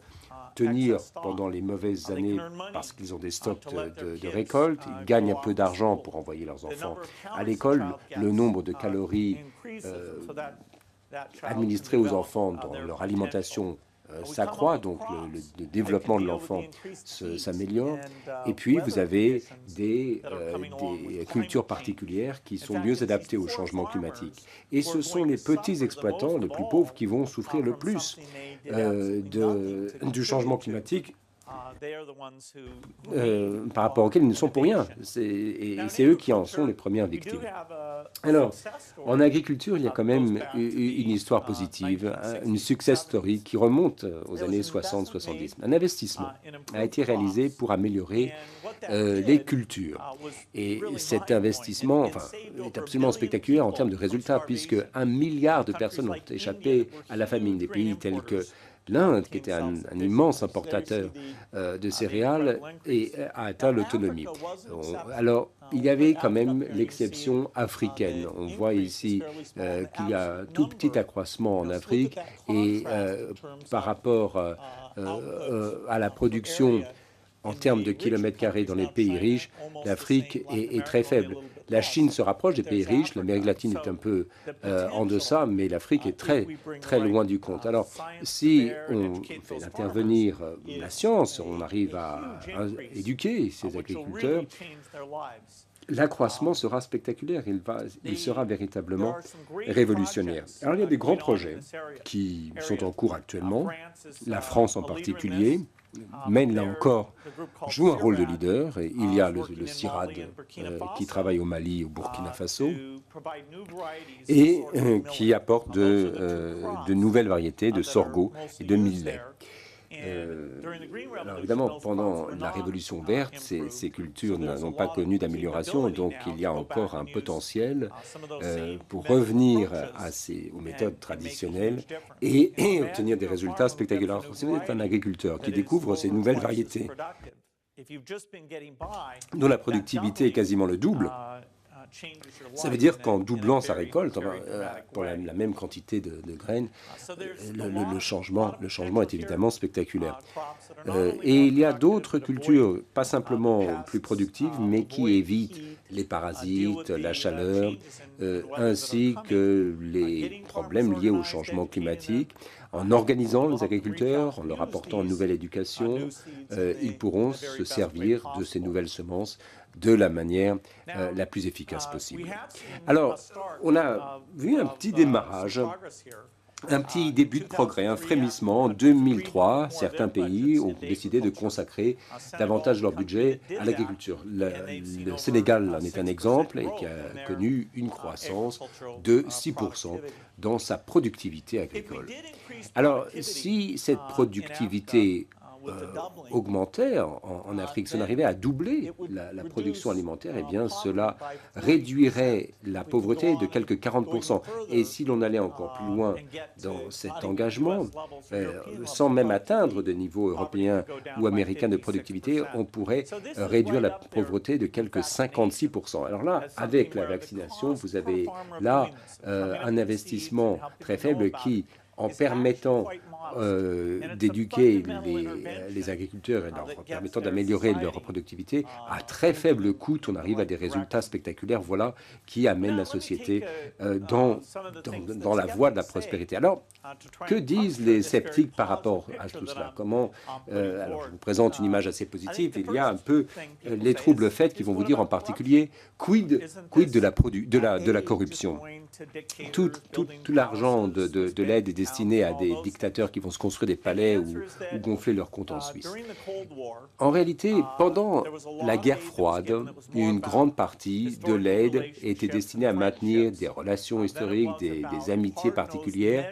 S6: tenir pendant les mauvaises années parce qu'ils ont des stocks de récolte, ils gagnent un peu d'argent pour envoyer leurs enfants à l'école, le nombre de calories administrées aux enfants dans leur alimentation s'accroît, donc le développement de l'enfant s'améliore. Et puis, vous avez des cultures particulières qui sont mieux adaptées au changement climatique. Et ce sont les petits exploitants, les plus pauvres, qui vont souffrir le plus du changement climatique par rapport auxquels ils ne sont pour rien. Et c'est eux qui en sont les premières victimes. Alors, en agriculture, il y a quand même une histoire positive, une success story qui remonte aux années 60-70. Un investissement a été réalisé pour améliorer les cultures. Et cet investissement est absolument spectaculaire en termes de résultats, puisque 1 milliard de personnes ont échappé à la famine. Des pays tels que l'Inde, qui était un immense importateur de céréales, a atteint l'autonomie. Alors, il y avait quand même l'exception africaine. On voit ici qu'il y a un tout petit accroissement en Afrique et par rapport à la production en termes de kilomètres carrés dans les pays riches, l'Afrique est très faible. La Chine se rapproche des pays riches, l'Amérique latine est un peu en deçà, mais l'Afrique est très, très loin du compte. Alors, si on fait intervenir la science, on arrive à éduquer ces agriculteurs, l'accroissement sera spectaculaire, il sera véritablement révolutionnaire. Alors, il y a des grands projets qui sont en cours actuellement, la France en particulier, mène là encore, joue un rôle de leader. Et il y a le CIRAD qui travaille au Mali, au Burkina Faso, et qui apporte de nouvelles variétés de sorgho et de millet. Alors évidemment, pendant la Révolution verte, ces cultures n'ont pas connu d'amélioration, donc il y a encore un potentiel pour revenir aux méthodes traditionnelles et obtenir des résultats spectaculaires. Si vous êtes un agriculteur qui découvre ces nouvelles variétés, dont la productivité est quasiment le double, ça veut dire qu'en doublant sa récolte, pour la même quantité de graines, le changement est évidemment spectaculaire. Et il y a d'autres cultures, pas simplement plus productives, mais qui évitent les parasites, la chaleur, ainsi que les problèmes liés au changement climatique. En organisant les agriculteurs, en leur apportant une nouvelle éducation, ils pourront se servir de ces nouvelles semences de la manière la plus efficace possible. Alors, on a vu un petit démarrage, un petit début de progrès, un frémissement. En 2003, certains pays ont décidé de consacrer davantage leur budget à l'agriculture. Le Sénégal en est un exemple et qui a connu une croissance de 6% dans sa productivité agricole. Alors, si cette productivité augmentait en Afrique, si on arrivait à doubler la production alimentaire, eh bien cela réduirait la pauvreté de quelques 40%. Et si l'on allait encore plus loin dans cet engagement, sans même atteindre de niveau européen ou américain de productivité, on pourrait réduire la pauvreté de quelques 56%. Alors là, avec la vaccination, vous avez là un investissement très faible qui, en permettant d'éduquer les agriculteurs et leur permettant d'améliorer leur productivité, à très faible coût, on arrive à des résultats spectaculaires, voilà, qui amènent la société dans la voie de la prospérité. Alors, que disent les sceptiques par rapport à tout cela? Alors, je vous présente une image assez positive. Il y a un peu les troubles faits qui vont vous dire en particulier quid de la corruption. Tout l'argent de l'aide est destiné à des dictateurs qui vont se construire des palais ou gonfler leurs comptes en Suisse. En réalité, pendant la guerre froide, une grande partie de l'aide était destinée à maintenir des relations historiques, des amitiés particulières.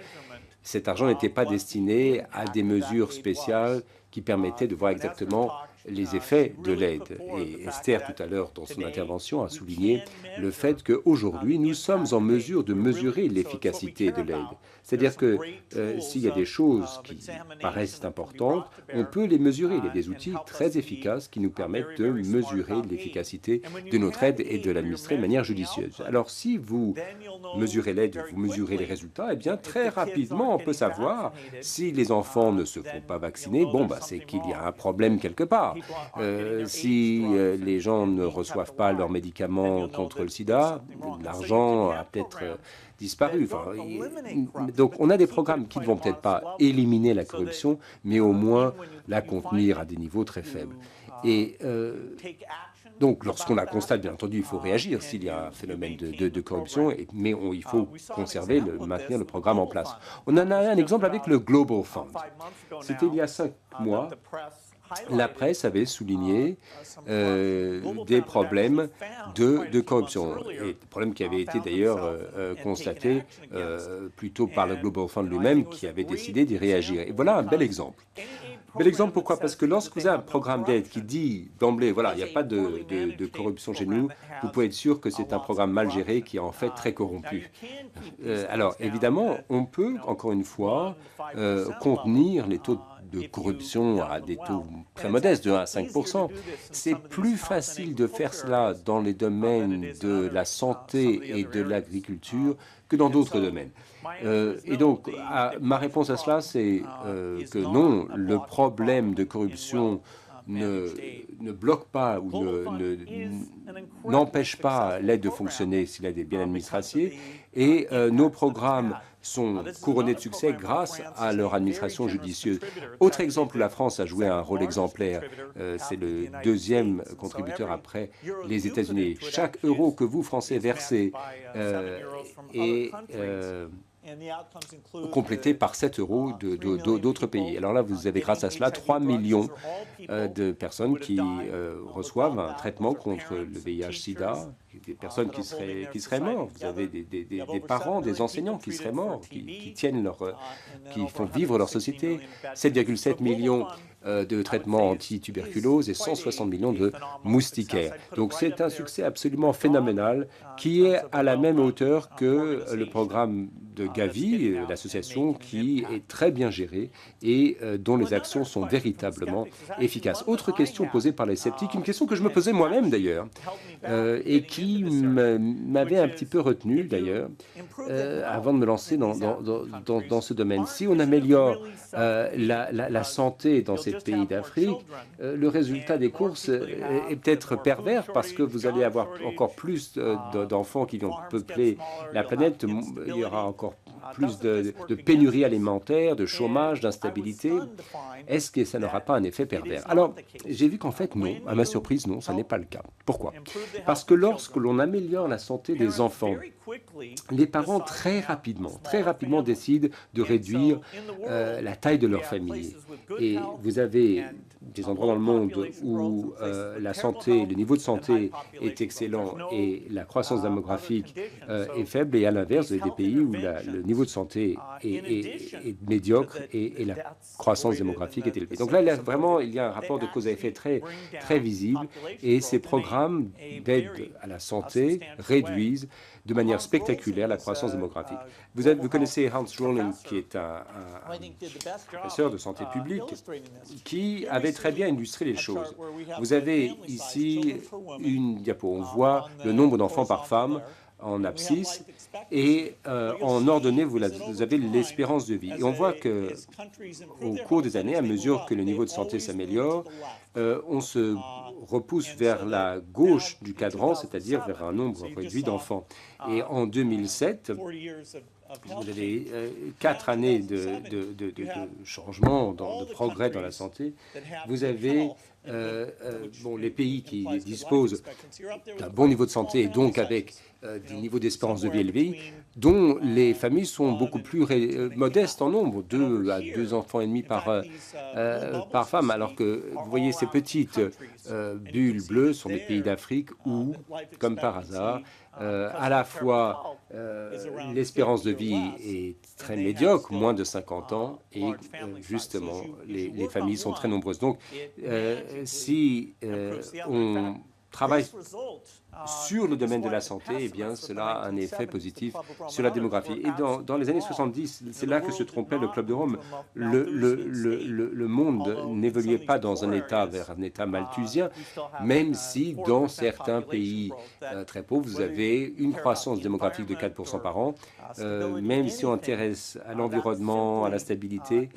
S6: Cet argent n'était pas destiné à des mesures spéciales qui permettaient de voir exactement les effets de l'aide. Et Esther, tout à l'heure, dans son intervention, a souligné le fait qu'aujourd'hui, nous sommes en mesure de mesurer l'efficacité de l'aide. C'est-à-dire que s'il y a des choses qui paraissent importantes, on peut les mesurer. Il y a des outils très efficaces qui nous permettent de mesurer l'efficacité de notre aide et de l'administrer de manière judicieuse. Alors, si vous mesurez l'aide, vous mesurez les résultats, eh bien, très rapidement, on peut savoir si les enfants ne se font pas vacciner, c'est qu'il y a un problème quelque part. Si les gens ne reçoivent pas leurs médicaments contre le sida, l'argent a peut-être disparu. Donc on a des programmes qui ne vont peut-être pas éliminer la corruption, mais au moins la contenir à des niveaux très faibles. Et donc lorsqu'on la constate, bien entendu, il faut réagir s'il y a un phénomène de corruption, mais il faut maintenir le programme en place. On en a un exemple avec le Global Fund. C'était il y a 5 mois. La presse avait souligné des problèmes de corruption, et des problèmes qui avaient été d'ailleurs constatés plutôt par le Global Fund lui-même qui avait décidé d'y réagir. Et voilà un bel exemple. Bel exemple, pourquoi? Parce que lorsque vous avez un programme d'aide qui dit d'emblée, voilà, il n'y a pas de corruption chez nous, vous pouvez être sûr que c'est un programme mal géré qui est en fait très corrompu. Alors, évidemment, on peut, encore une fois, contenir les taux de corruption à des taux très modestes, de 1 à 5%. C'est plus facile de faire cela dans les domaines de la santé et de l'agriculture que dans d'autres domaines. Et donc, ma réponse à cela, c'est que non, le problème de corruption ne bloque pas ou n'empêche pas l'aide de fonctionner si l'aide est bien administrée. Et nos programmes sont couronnés de succès grâce à leur administration judicieuse. Autre exemple où la France a joué un rôle exemplaire, c'est le deuxième contributeur après les États-Unis. Chaque euro que vous, Français, versez est complété par 7 euros d'autres pays. Alors là, vous avez grâce à cela 3 millions de personnes qui reçoivent un traitement contre le VIH-Sida, des personnes qui seraient mortes, vous avez des parents, des enseignants qui seraient morts, qui font vivre leur société. 7,7 millions de traitements anti-tuberculose et 160 millions de moustiquaires. Donc c'est un succès absolument phénoménal qui est à la même hauteur que le programme de Gavi, l'association qui est très bien gérée et dont les actions sont véritablement efficaces. Autre question posée par les sceptiques, une question que je me posais moi-même d'ailleurs, et qui m'avait un petit peu retenu d'ailleurs, avant de me lancer dans ce domaine. Si on améliore la santé dans ces pays d'Afrique, le résultat des courses est peut-être pervers parce que vous allez avoir encore plus d'enfants qui vont peupler la planète, il y aura encore plus de pénurie alimentaire, de chômage, d'instabilité. Est-ce que ça n'aura pas un effet pervers? Alors, j'ai vu qu'en fait, non. À ma surprise, non, ça n'est pas le cas. Pourquoi? Parce que lorsque l'on améliore la santé des enfants, les parents très rapidement décident de réduire la taille de leur famille. Et vous avez des endroits dans le monde où la santé, le niveau de santé est excellent et la croissance démographique est faible, et à l'inverse, vous avez des pays où le niveau de santé est médiocre et la croissance démographique est élevée. Donc là, vraiment, il y a un rapport de cause à effet très visible, et ces programmes d'aide à la santé réduisent de manière spectaculaire la croissance démographique. Vous connaissez Hans Rosling, qui est un professeur de santé publique, qui avait très bien illustré les choses. Vous avez ici une diapo, on voit le nombre d'enfants par femme en abscisse, et en ordonnée, vous avez l'espérance de vie. Et on voit qu'au cours des années, à mesure que le niveau de santé s'améliore, on se repousse vers la gauche du cadran, c'est-à-dire vers un nombre réduit d'enfants. Et en 2007, vous avez 4 années de changement, de progrès dans la santé. Vous avez les pays qui disposent d'un bon niveau de santé et donc avec des niveaux d'espérance de vie élevés, dont les familles sont beaucoup plus modestes en nombre, 2 à 2 enfants et demi par femme, alors que vous voyez ces petites bulles bleues sont des pays d'Afrique où, comme par hasard, à la fois l'espérance de vie est très médiocre, moins de 50 ans, et justement les familles sont très nombreuses. Donc si on travaille sur le domaine de la santé, eh bien, cela a un effet positif sur la démographie. Et dans les années 70, c'est là que se trompait le Club de Rome. Le monde n'évoluait pas dans un état vers un état malthusien, même si dans certains pays très pauvres, vous avez une croissance démographique de 4% par an, même si on intéresse à l'environnement, à la stabilité,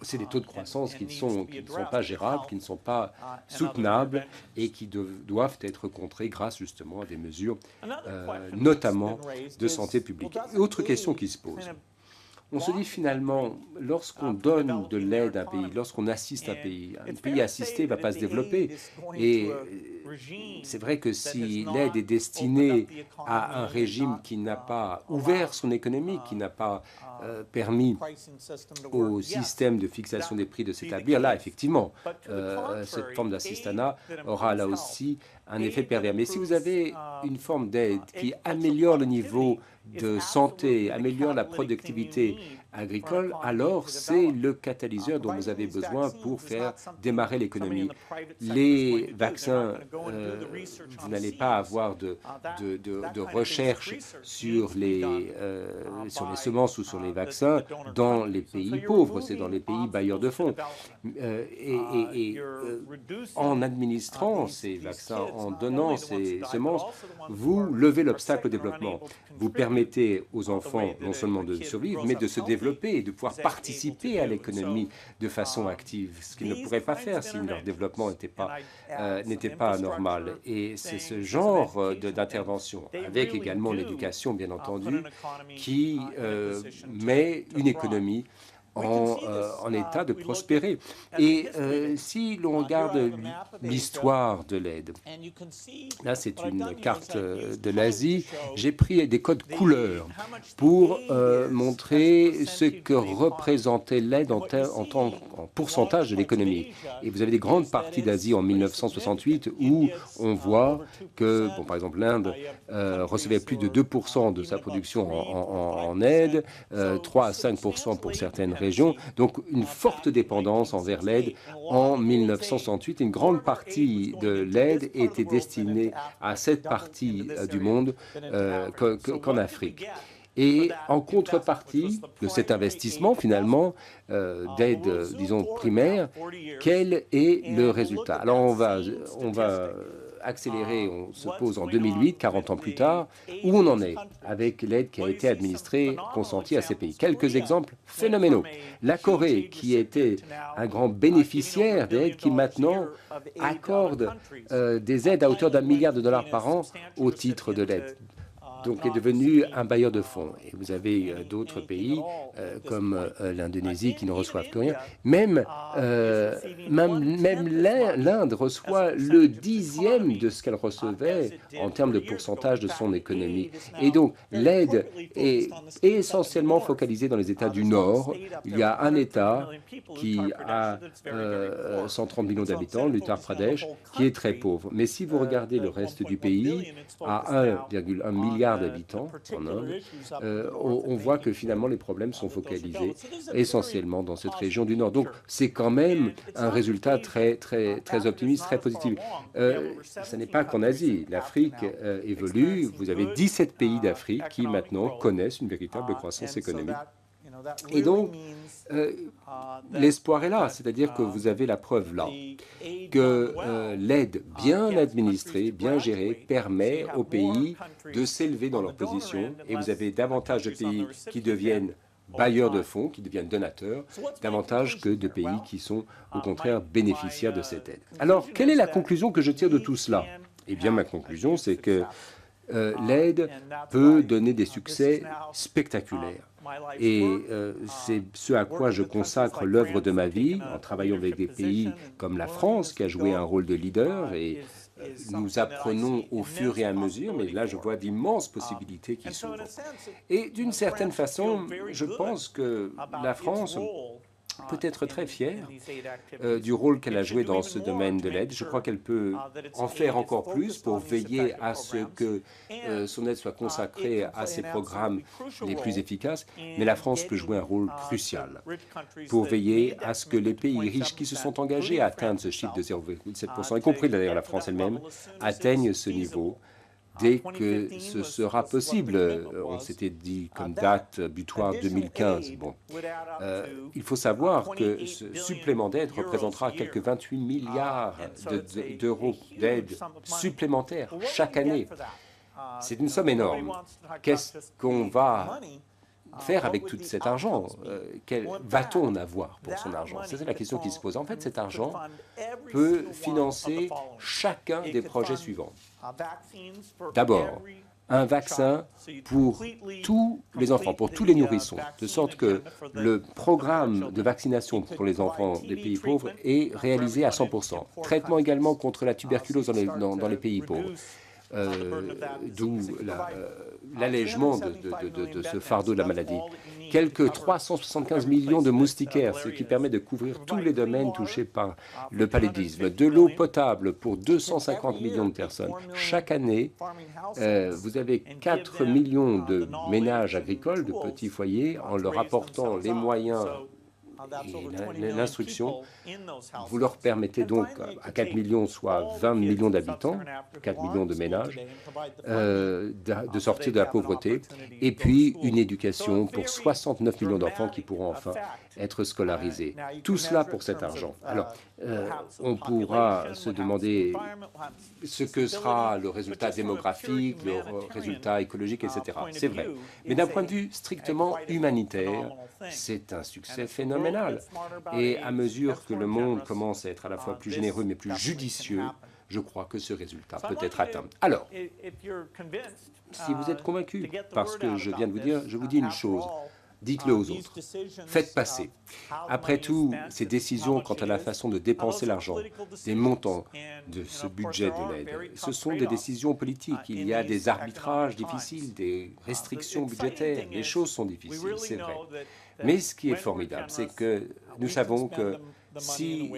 S6: c'est des taux de croissance qui ne sont pas gérables, qui ne sont pas soutenables et qui doivent être contrés grâce justement à des mesures, notamment de santé publique. Autre question qui se pose. On se dit finalement, lorsqu'on donne de l'aide à un pays, lorsqu'on assiste un pays assisté ne va pas se développer. Et c'est vrai que si l'aide est destinée à un régime qui n'a pas ouvert son économie, qui n'a pas permis au système de fixation des prix de s'établir, là, effectivement, cette forme d'assistanat aura là aussi un effet pervers. Mais si vous avez une forme d'aide qui améliore le niveau de santé, améliore la productivité agricole, alors c'est le catalyseur dont vous avez besoin pour faire démarrer l'économie. Les vaccins, vous n'allez pas avoir de recherche sur les semences ou sur les vaccins dans les pays pauvres, c'est dans les pays bailleurs de fonds. En administrant ces vaccins, en donnant ces semences, vous levez l'obstacle au développement. Vous permettez aux enfants non seulement de survivre, mais de se développer et de pouvoir participer à l'économie de façon active, ce qu'ils ne pourraient pas faire si leur développement n'était pas normal. Et c'est ce genre d'intervention, avec également l'éducation, bien entendu, qui met une économie en état de prospérer. Et si l'on regarde l'histoire de l'aide, là c'est une carte de l'Asie, j'ai pris des codes couleurs pour montrer ce que représentait l'aide en pourcentage de l'économie. Et vous avez des grandes parties d'Asie en 1968 où on voit que, bon, par exemple, l'Inde recevait plus de 2% de sa production en aide, 3 à 5% pour certaines régions, donc une forte dépendance envers l'aide en 1968. Une grande partie de l'aide était destinée à cette partie du monde qu'en Afrique. Et en contrepartie de cet investissement, finalement, d'aide, disons, primaire, quel est le résultat? Alors, on va accélérer, on se pose en 2008, 40 ans plus tard, où on en est avec l'aide qui a été administrée, consentie à ces pays. Quelques exemples phénoménaux. La Corée, qui était un grand bénéficiaire d'aide, qui maintenant accorde des aides à hauteur d'1 milliard de dollars par an au titre de l'aide. Donc est devenu un bailleur de fonds. Et vous avez d'autres pays comme l'Indonésie qui ne reçoivent plus rien. Même l'Inde reçoit le 10e de ce qu'elle recevait en termes de pourcentage de son économie. Et donc l'aide est essentiellement focalisée dans les États du Nord. Il y a un État qui a 130 millions d'habitants, l'Uttar Pradesh, qui est très pauvre. Mais si vous regardez le reste du pays, à 1,1 milliard d'habitants en Inde, on voit que finalement les problèmes sont focalisés essentiellement dans cette région du Nord. Donc c'est quand même un résultat très optimiste, très positif. Ce n'est pas qu'en Asie. L'Afrique évolue. Vous avez 17 pays d'Afrique qui maintenant connaissent une véritable croissance économique. Et donc, l'espoir est là, c'est-à-dire que vous avez la preuve là, que l'aide bien administrée, bien gérée, permet aux pays de s'élever dans leur position, et vous avez davantage de pays qui deviennent bailleurs de fonds, qui deviennent donateurs, davantage que de pays qui sont au contraire bénéficiaires de cette aide. Alors, quelle est la conclusion que je tire de tout cela? Eh bien, ma conclusion, c'est que l'aide peut donner des succès spectaculaires. Et c'est ce à quoi je consacre l'œuvre de ma vie, en travaillant avec des pays comme la France, qui a joué un rôle de leader, et nous apprenons au fur et à mesure, mais là je vois d'immenses possibilités qui s'ouvrent. Et d'une certaine façon, je pense que la France peut être très fière du rôle qu'elle a joué dans ce domaine de l'aide. Je crois qu'elle peut en faire encore plus pour veiller à ce que son aide soit consacrée à ses programmes les plus efficaces. Mais la France peut jouer un rôle crucial pour veiller à ce que les pays riches qui se sont engagés à atteindre ce chiffre de 0,7%, y compris d'ailleurs la France elle-même, atteignent ce niveau dès que ce sera possible. On s'était dit comme date butoir 2015. Bon. Il faut savoir que ce supplément d'aide représentera quelques 28 milliards d'euros d'aide supplémentaire chaque année. C'est une somme énorme. Qu'est-ce qu'on va faire avec tout cet argent? Va-t-on en avoir pour son argent? C'est la question qui se pose. En fait, cet argent peut financer chacun des projets suivants. D'abord, un vaccin pour tous les enfants, pour tous les nourrissons, de sorte que le programme de vaccination pour les enfants des pays pauvres est réalisé à 100%. Traitement également contre la tuberculose dans les pays pauvres. D'où l'allègement de ce fardeau de la maladie. Quelques 375 millions de moustiquaires, ce qui permet de couvrir tous les domaines touchés par le paludisme. De l'eau potable pour 250 millions de personnes. Chaque année, vous avez 4 millions de ménages agricoles, de petits foyers, en leur apportant les moyens et l'instruction. Vous leur permettez donc à 4 millions, soit 20 millions d'habitants, 4 millions de ménages, de sortir de la pauvreté, et puis une éducation pour 69 millions d'enfants qui pourront enfin être scolarisés. Tout cela pour cet argent. Alors, on pourra se demander ce que sera le résultat démographique, le résultat écologique, etc. C'est vrai. Mais d'un point de vue strictement humanitaire, c'est un succès phénoménal. Et à mesure que le monde commence à être à la fois plus généreux mais plus judicieux, je crois que ce résultat peut être atteint. Alors, si vous êtes convaincu par ce que je viens de vous dire, je vous dis une chose. Dites-le aux autres. Faites passer. Après tout, ces décisions quant à la façon de dépenser l'argent, des montants de ce budget de l'aide, ce sont des décisions politiques. Il y a des arbitrages difficiles, des restrictions budgétaires. Les choses sont difficiles, c'est vrai. Mais ce qui est formidable, c'est que nous savons que si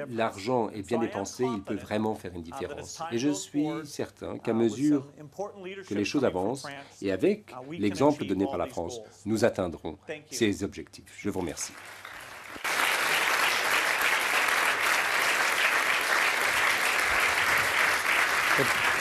S6: l'argent est bien dépensé, il peut vraiment faire une différence. Et je suis certain qu'à mesure que les choses avancent, et avec l'exemple donné par la France, nous atteindrons ces objectifs. Je vous remercie.
S5: Good.